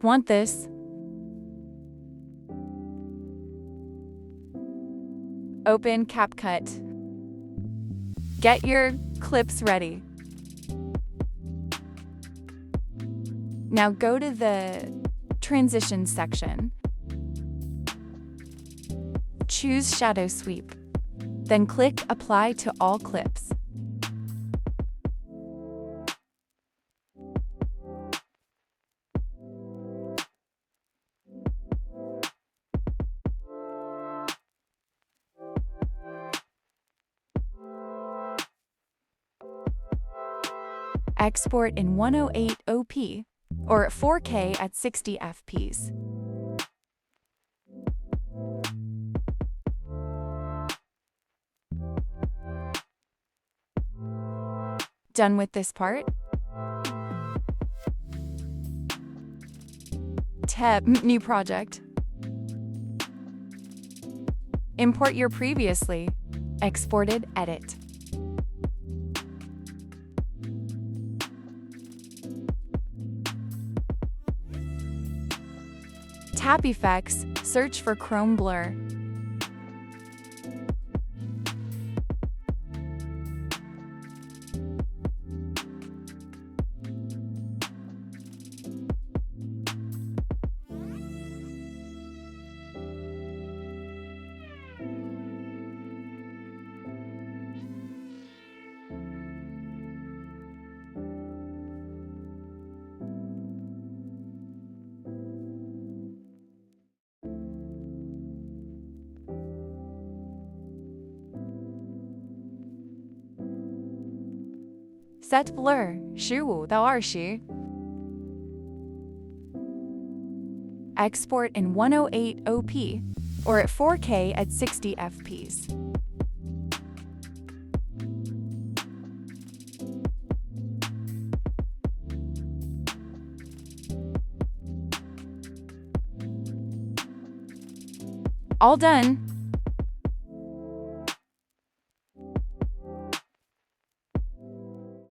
Want this? Open CapCut. Get your clips ready. Now go to the Transitions section. Choose Shadow Sweep. Then click Apply to all clips. Export in 108p or 4K at 60 fps. Done with this part? Tab, new project. Import your previously exported edit. Tap effects, search for Chrome blur. Set blur 15到20. Export in 108p or at 4K at 60 fps. All done.